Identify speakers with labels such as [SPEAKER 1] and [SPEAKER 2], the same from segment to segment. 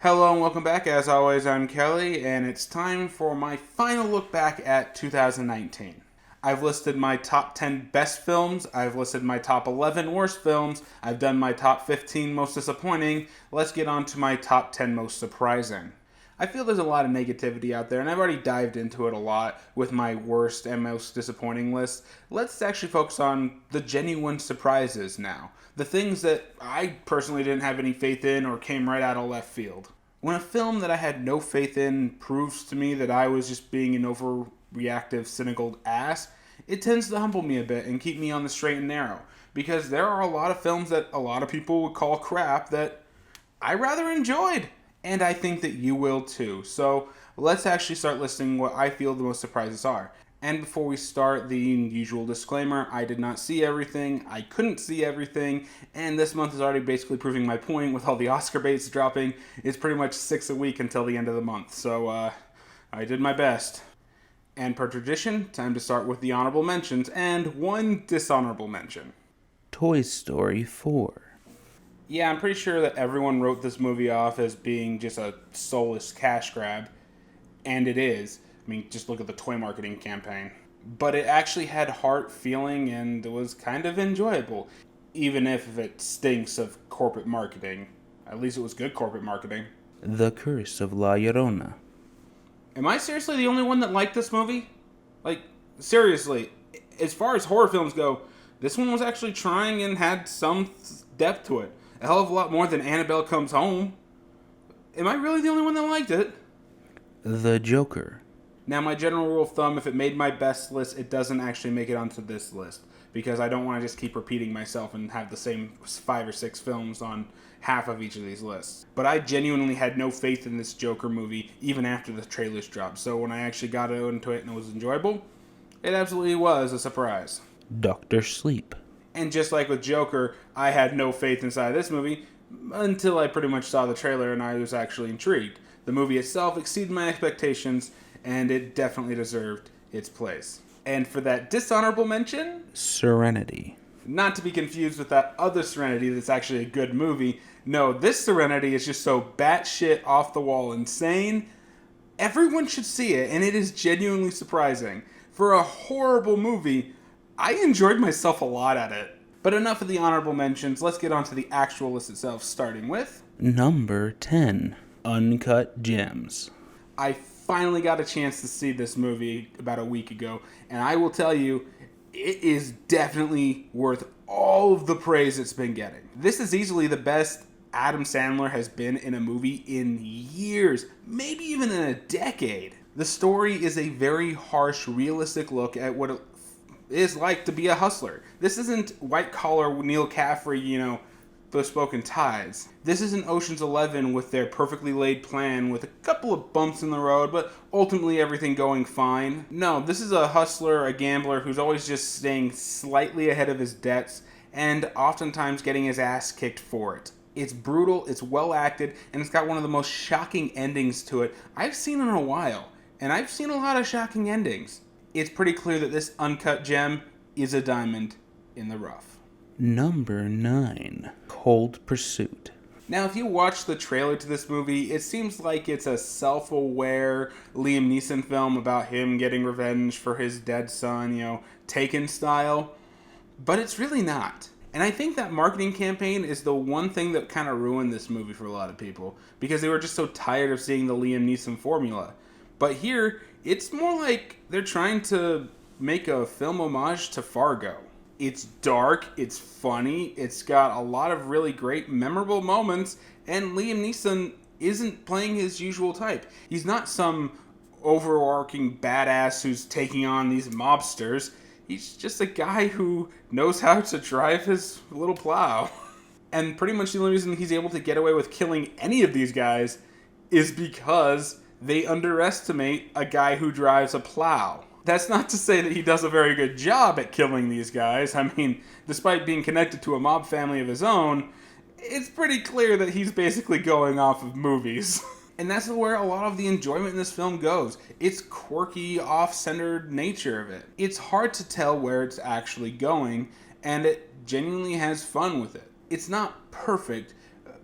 [SPEAKER 1] Hello and welcome back. As always, I'm Kelly, and it's time for my final look back at 2019. I've listed my top 10 best films, I've listed my top 11 worst films, I've done my top 15 most disappointing. Let's get on to my top 10 most surprising. I feel there's a lot of negativity out there, and I've already dived into it a lot with my worst and most disappointing list. Let's actually focus on the genuine surprises now. The things that I personally didn't have any faith in or came right out of left field. When a film that I had no faith in proves to me that I was just being an overreactive, cynical ass, it tends to humble me a bit and keep me on the straight and narrow. Because there are a lot of films that a lot of people would call crap that I rather enjoyed. And I think that you will too. So let's actually start listing what I feel the most surprises are. And before we start, the usual disclaimer, I did not see everything, I couldn't see everything, and this month is already basically proving my point with all the Oscar baits dropping. It's pretty much 6 a week until the end of the month, so I did my best. And per tradition, time to start with the honorable mentions, and one dishonorable mention.
[SPEAKER 2] Toy Story 4.
[SPEAKER 1] Yeah, I'm pretty sure that everyone wrote this movie off as being just a soulless cash grab, and it is. I mean, just look at the toy marketing campaign. But it actually had heart, feeling, and it was kind of enjoyable. Even if it stinks of corporate marketing. At least it was good corporate marketing.
[SPEAKER 2] The Curse of La Llorona.
[SPEAKER 1] Am I seriously the only one that liked this movie? Like, seriously, as far as horror films go, this one was actually trying and had some depth to it. A hell of a lot more than Annabelle Comes Home. Am I really the only one that liked it?
[SPEAKER 2] The Joker.
[SPEAKER 1] Now, my general rule of thumb, if it made my best list, it doesn't actually make it onto this list. Because I don't want to just keep repeating myself and have the same 5 or 6 films on half of each of these lists. But I genuinely had no faith in this Joker movie, even after the trailers dropped. So when I actually got into it and it was enjoyable, it absolutely was a surprise.
[SPEAKER 2] Dr. Sleep.
[SPEAKER 1] And just like with Joker, I had no faith inside this movie until I pretty much saw the trailer and I was actually intrigued. The movie itself exceeded my expectations, and it definitely deserved its place. And for that dishonorable mention,
[SPEAKER 2] Serenity.
[SPEAKER 1] Not to be confused with that other Serenity that's actually a good movie. No, this Serenity is just so batshit off the wall insane. Everyone should see it, and it is genuinely surprising. For a horrible movie, I enjoyed myself a lot at it. But enough of the honorable mentions, let's get on to the actual list itself, starting with...
[SPEAKER 2] Number 10. Uncut Gems.
[SPEAKER 1] I finally got a chance to see this movie about a week ago, and I will tell you, it is definitely worth all of the praise it's been getting. This is easily the best Adam Sandler has been in a movie in years, maybe even in a decade. The story is a very harsh, realistic look at what it is like to be a hustler. This isn't white-collar Neil Caffrey, bespoken ties. This isn't Ocean's 11 with their perfectly laid plan with a couple of bumps in the road, but ultimately everything going fine. No, this is a hustler, a gambler who's always just staying slightly ahead of his debts and oftentimes getting his ass kicked for it. It's brutal, it's well acted, and it's got one of the most shocking endings to it I've seen in a while. And I've seen a lot of shocking endings. It's pretty clear that this uncut gem is a diamond in the rough.
[SPEAKER 2] Number 9. Cold Pursuit.
[SPEAKER 1] Now, if you watch the trailer to this movie, it seems like it's a self-aware Liam Neeson film about him getting revenge for his dead son, Taken style. But it's really not. And I think that marketing campaign is the one thing that kind of ruined this movie for a lot of people, because they were just so tired of seeing the Liam Neeson formula. But here, it's more like they're trying to make a film homage to Fargo. It's dark, it's funny, it's got a lot of really great, memorable moments, and Liam Neeson isn't playing his usual type. He's not some overarching badass who's taking on these mobsters. He's just a guy who knows how to drive his little plow. And pretty much the only reason he's able to get away with killing any of these guys is because they underestimate a guy who drives a plow. That's not to say that he does a very good job at killing these guys. I mean, despite being connected to a mob family of his own, it's pretty clear that he's basically going off of movies. And that's where a lot of the enjoyment in this film goes. It's quirky, off-centered nature of it. It's hard to tell where it's actually going, and it genuinely has fun with it. It's not perfect,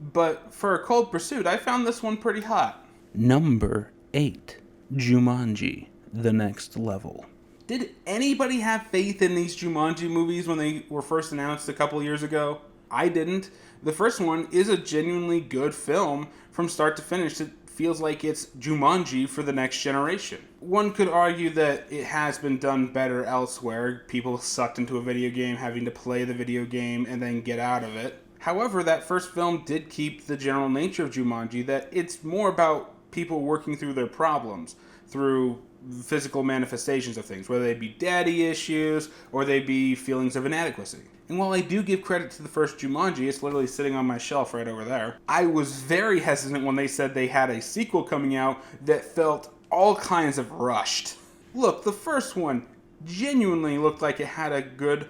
[SPEAKER 1] But for a Cold Pursuit, I found this one pretty hot.
[SPEAKER 2] Number 8. Jumanji, The Next Level.
[SPEAKER 1] Did anybody have faith in these Jumanji movies when they were first announced a couple years ago? I didn't. The first one is a genuinely good film from start to finish. It feels like it's Jumanji for the next generation. One could argue that it has been done better elsewhere. People sucked into a video game, having to play the video game and then get out of it. However, that first film did keep the general nature of Jumanji, that it's more about people working through their problems, through physical manifestations of things, whether they be daddy issues or they be feelings of inadequacy. And while I do give credit to the first Jumanji, it's literally sitting on my shelf right over there, I was very hesitant when they said they had a sequel coming out that felt all kinds of rushed. Look, the first one genuinely looked like it had a good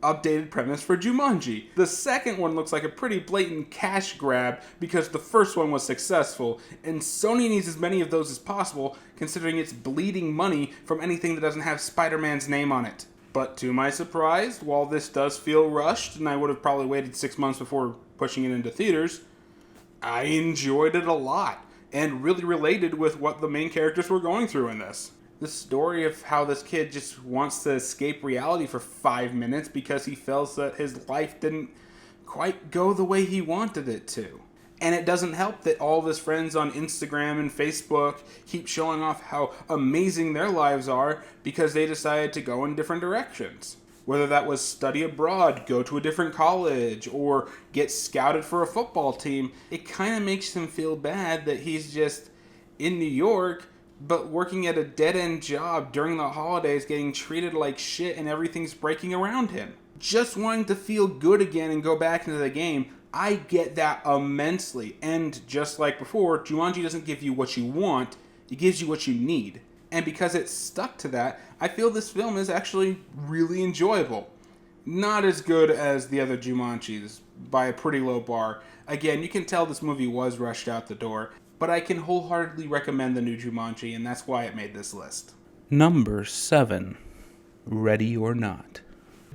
[SPEAKER 1] updated premise for Jumanji. The second one looks like a pretty blatant cash grab because the first one was successful, and Sony needs as many of those as possible considering it's bleeding money from anything that doesn't have Spider-Man's name on it. But to my surprise, while this does feel rushed, and I would have probably waited 6 months before pushing it into theaters, I enjoyed it a lot, and really related with what the main characters were going through in this. The story of how this kid just wants to escape reality for 5 minutes because he feels that his life didn't quite go the way he wanted it to. And it doesn't help that all of his friends on Instagram and Facebook keep showing off how amazing their lives are because they decided to go in different directions. Whether that was study abroad, go to a different college, or get scouted for a football team, it kind of makes him feel bad that he's just in New York, but working at a dead-end job during the holidays, getting treated like shit and everything's breaking around him. Just wanting to feel good again and go back into the game, I get that immensely. And just like before, Jumanji doesn't give you what you want, it gives you what you need. And because it's stuck to that, I feel this film is actually really enjoyable. Not as good as the other Jumanjis, by a pretty low bar. Again, you can tell this movie was rushed out the door, but I can wholeheartedly recommend the new Jumanji, and that's why it made this list.
[SPEAKER 2] Number 7. Ready or Not.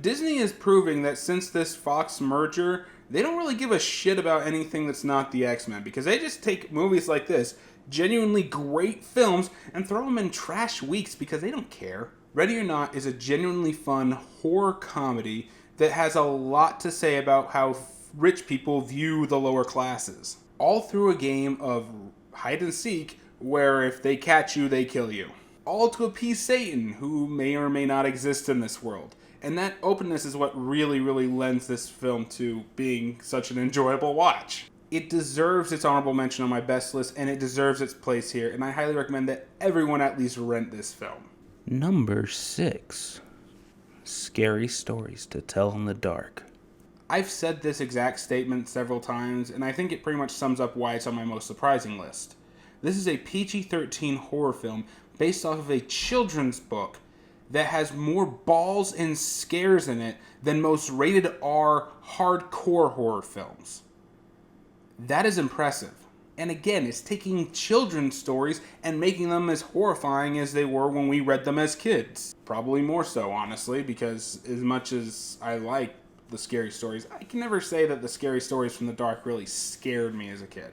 [SPEAKER 1] Disney is proving that since this Fox merger, they don't really give a shit about anything that's not the X-Men, because they just take movies like this, genuinely great films, and throw them in trash weeks because they don't care. Ready or Not is a genuinely fun horror comedy that has a lot to say about how rich people view the lower classes. All through a game of hide and seek, where if they catch you, they kill you. All to appease Satan, who may or may not exist in this world. And that openness is what really, really lends this film to being such an enjoyable watch. It deserves its honorable mention on my best list, and it deserves its place here, and I highly recommend that everyone at least rent this film.
[SPEAKER 2] Number 6. Scary Stories to Tell in the Dark.
[SPEAKER 1] I've said this exact statement several times, and I think it pretty much sums up why it's on my most surprising list. This is a PG-13 horror film based off of a children's book that has more balls and scares in it than most rated R hardcore horror films. That is impressive. And again, it's taking children's stories and making them as horrifying as they were when we read them as kids. Probably more so, honestly, because as much as I like the scary stories, I can never say that the scary stories from the dark really scared me as a kid.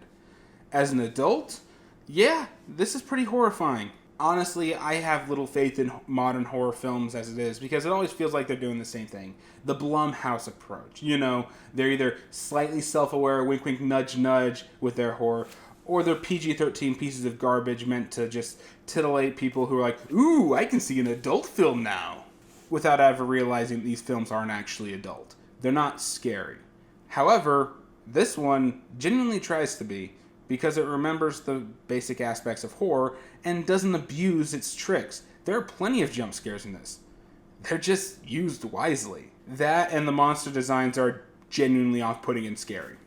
[SPEAKER 1] As an adult, yeah, this is pretty horrifying. Honestly, I have little faith in modern horror films as it is, because it always feels like they're doing the same thing. The Blumhouse approach. You know, they're either slightly self-aware, wink wink, nudge nudge with their horror, or they're PG-13 pieces of garbage meant to just titillate people who are like, ooh, I can see an adult film now, without ever realizing these films aren't actually adult. They're not scary. However, this one genuinely tries to be, because it remembers the basic aspects of horror and doesn't abuse its tricks. There are plenty of jump scares in this. They're just used wisely. That and the monster designs are genuinely off-putting and scary.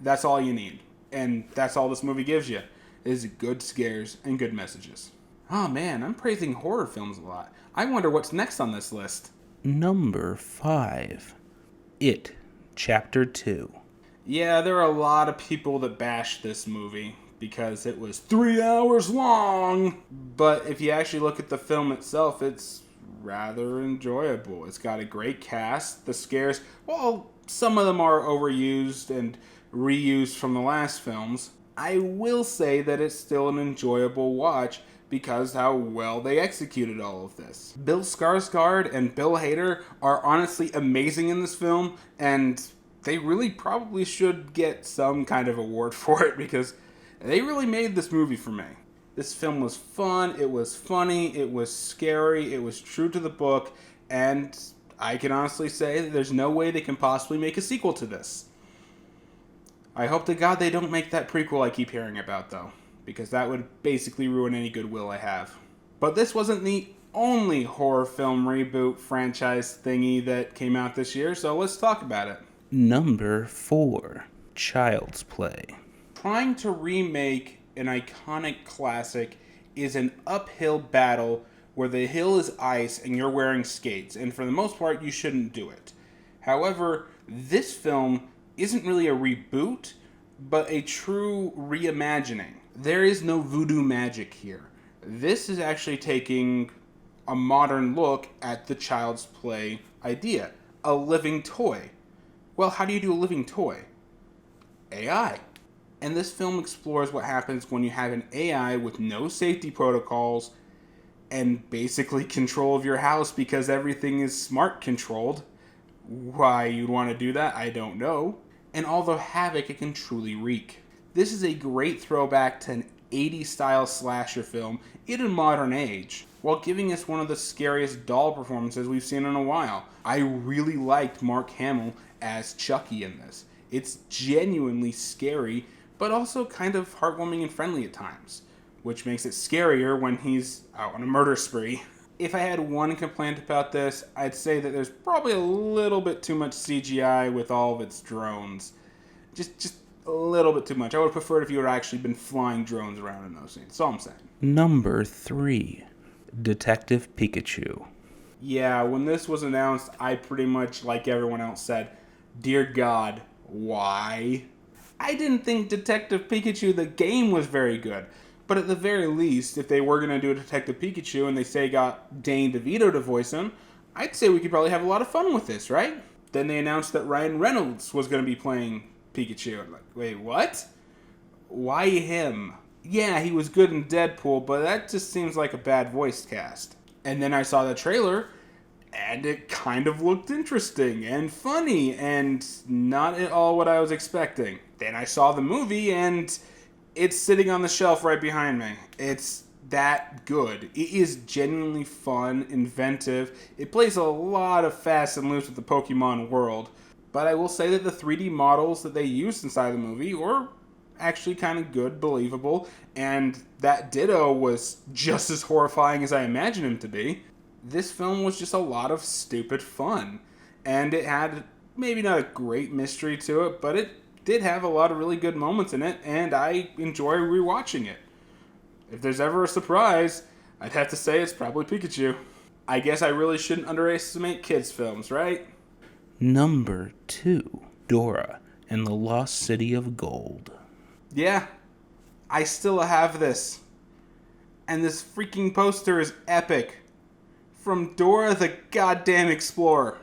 [SPEAKER 1] That's all you need. And that's all this movie gives you, is good scares and good messages. Oh man, I'm praising horror films a lot. I wonder what's next on this list.
[SPEAKER 2] Number 5. It, Chapter 2.
[SPEAKER 1] Yeah, there are a lot of people that bash this movie because it was 3 hours long. But if you actually look at the film itself, it's rather enjoyable. It's got a great cast. The scares, well, some of them are overused and reused from the last films, I will say that it's still an enjoyable watch because how well they executed all of this. Bill Skarsgård and Bill Hader are honestly amazing in this film, and they really probably should get some kind of award for it because they really made this movie for me. This film was fun, it was funny, it was scary, it was true to the book, and I can honestly say that there's no way they can possibly make a sequel to this. I hope to God they don't make that prequel I keep hearing about, though, because that would basically ruin any goodwill I have. But this wasn't the only horror film reboot franchise thingy that came out this year, so let's talk about it.
[SPEAKER 2] Number 4, Child's Play.
[SPEAKER 1] Trying to remake an iconic classic is an uphill battle where the hill is ice and you're wearing skates, and for the most part, you shouldn't do it. However, this film isn't really a reboot, but a true reimagining. There is no voodoo magic here. This is actually taking a modern look at the Child's Play idea. A living toy. Well, how do you do a living toy? AI. And this film explores what happens when you have an AI with no safety protocols and basically control of your house because everything is smart controlled. Why you'd want to do that, I don't know. And all the havoc it can truly wreak. This is a great throwback to an 80s style slasher film in a modern age, while giving us one of the scariest doll performances we've seen in a while. I really liked Mark Hamill as Chucky in this. It's genuinely scary, but also kind of heartwarming and friendly at times, which makes it scarier when he's out on a murder spree. If I had one complaint about this, I'd say that there's probably a little bit too much CGI with all of its drones. Just a little bit too much. I would have preferred if you had actually been flying drones around in those scenes. That's all I'm saying.
[SPEAKER 2] Number 3, Detective Pikachu.
[SPEAKER 1] Yeah, when this was announced, I pretty much, like everyone else, said, "Dear God, why?" I didn't think Detective Pikachu, the game, was very good. But at the very least, if they were going to do a Detective Pikachu and they say got Danny DeVito to voice him, I'd say we could probably have a lot of fun with this, right? Then they announced that Ryan Reynolds was going to be playing Pikachu. I'm like, wait, what? Why him? Yeah, he was good in Deadpool, but that just seems like a bad voice cast. And then I saw the trailer, and it kind of looked interesting and funny and not at all what I was expecting. Then I saw the movie, and it's sitting on the shelf right behind me. It's that good. It is genuinely fun, inventive. It plays a lot of fast and loose with the Pokemon world. But I will say that the 3D models that they used inside the movie were actually kind of good, believable, and that Ditto was just as horrifying as I imagined him to be. This film was just a lot of stupid fun. And it had maybe not a great mystery to it, but it did have a lot of really good moments in it, and I enjoy rewatching it. If there's ever a surprise, I'd have to say it's probably Pikachu. I guess I really shouldn't underestimate kids' films, right?
[SPEAKER 2] Number 2, Dora and the Lost City of Gold.
[SPEAKER 1] Yeah, I still have this. And this freaking poster is epic. From Dora the goddamn Explorer.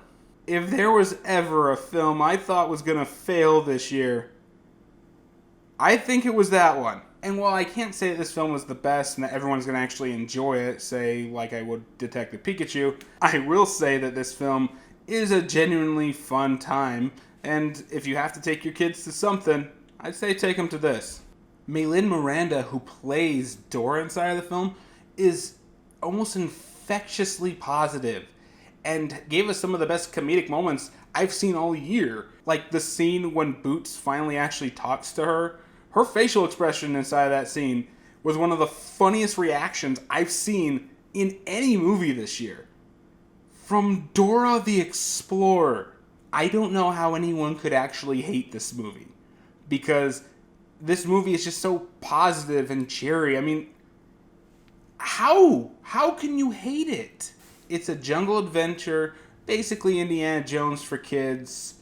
[SPEAKER 1] If there was ever a film I thought was going to fail this year, I think it was that one. And while I can't say that this film was the best and that everyone's going to actually enjoy it, say like I would Detective Pikachu, I will say that this film is a genuinely fun time. And if you have to take your kids to something, I'd say take them to this. Maylin Miranda, who plays Dora inside of the film, is almost infectiously positive and gave us some of the best comedic moments I've seen all year. Like the scene when Boots finally actually talks to her. Her facial expression inside of that scene was one of the funniest reactions I've seen in any movie this year. From Dora the Explorer. I don't know how anyone could actually hate this movie. Because this movie is just so positive and cheery. I mean, how? How can you hate it? It's a jungle adventure, basically Indiana Jones for kids,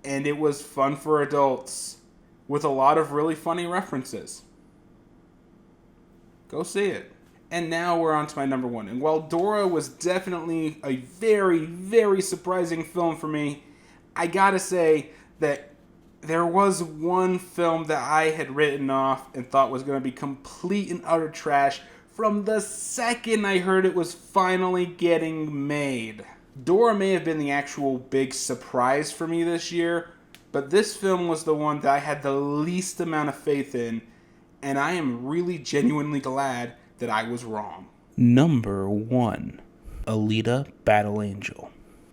[SPEAKER 1] and it was fun for adults, with a lot of really funny references. Go see it. And now we're on to my number 1. And while Dora was definitely a very, very surprising film for me, I gotta say that there was one film that I had written off and thought was going to be complete and utter trash from the second I heard it was finally getting made. Dora may have been the actual big surprise for me this year, but this film was the one that I had the least amount of faith in, and I am really genuinely glad that I was wrong.
[SPEAKER 2] Number 1. Alita Battle Angel.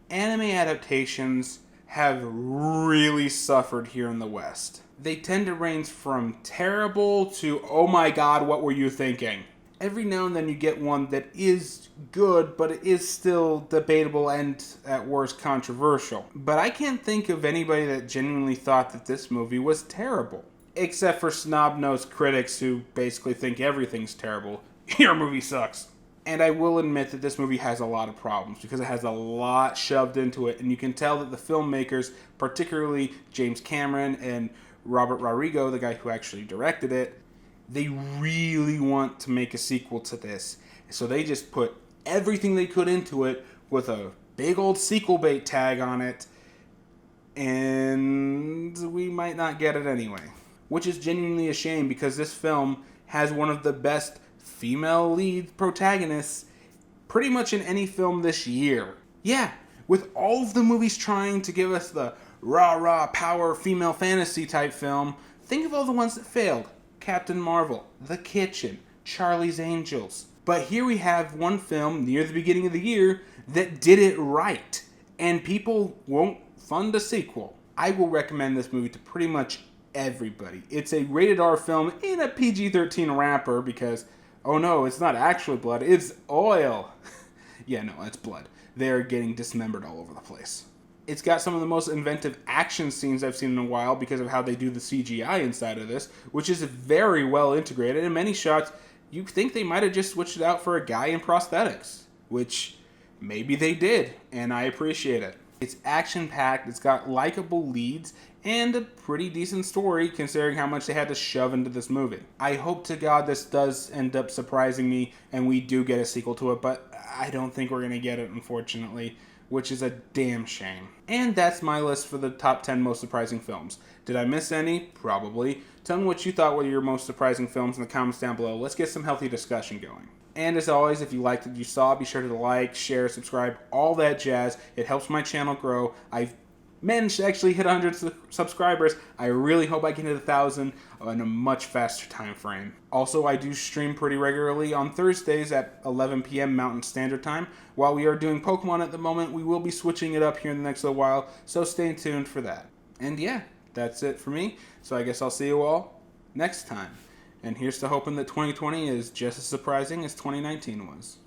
[SPEAKER 1] Anime adaptations have really suffered here in the West. They tend to range from terrible to, oh my god, what were you thinking? Every now and then you get one that is good, but it is still debatable and, at worst, controversial. But I can't think of anybody that genuinely thought that this movie was terrible. Except for snub-nosed critics who basically think everything's terrible. Your movie sucks. And I will admit that this movie has a lot of problems because it has a lot shoved into it, and you can tell that the filmmakers, particularly James Cameron and Robert Rodrigo, the guy who actually directed it, they really want to make a sequel to this. So they just put everything they could into it with a big old sequel bait tag on it, and we might not get it anyway. Which is genuinely a shame because this film has one of the best female lead protagonists pretty much in any film this year. Yeah, with all of the movies trying to give us the rah-rah power female fantasy type film, think of all the ones that failed. Captain Marvel, The Kitchen, Charlie's Angels. But here we have one film near the beginning of the year that did it right, and people won't fund a sequel. I will recommend this movie to pretty much everybody. It's a rated R film in a PG-13 wrapper because, oh no, it's not actually blood, it's oil. Yeah, no, it's blood. They're getting dismembered all over the place. It's got some of the most inventive action scenes I've seen in a while because of how they do the CGI inside of this, which is very well integrated. In many shots, you think they might have just switched it out for a guy in prosthetics, which maybe they did, and I appreciate it. It's action-packed, it's got likable leads, and a pretty decent story considering how much they had to shove into this movie. I hope to God this does end up surprising me and we do get a sequel to it, but I don't think we're going to get it, unfortunately, which is a damn shame. And that's my list for the top 10 most surprising films. Did I miss any? Probably. Tell me what you thought were your most surprising films in the comments down below. Let's get some healthy discussion going. And as always, if you liked what you saw, be sure to like, share, subscribe, all that jazz. It helps my channel grow. I've managed to actually hit 100 subscribers. I really hope I can hit 1,000 in a much faster time frame. Also, I do stream pretty regularly on Thursdays at 11 p.m. Mountain Standard Time. While we are doing Pokemon at the moment, we will be switching it up here in the next little while, so stay tuned for that. And yeah, that's it for me. So I guess I'll see you all next time. And here's to hoping that 2020 is just as surprising as 2019 was.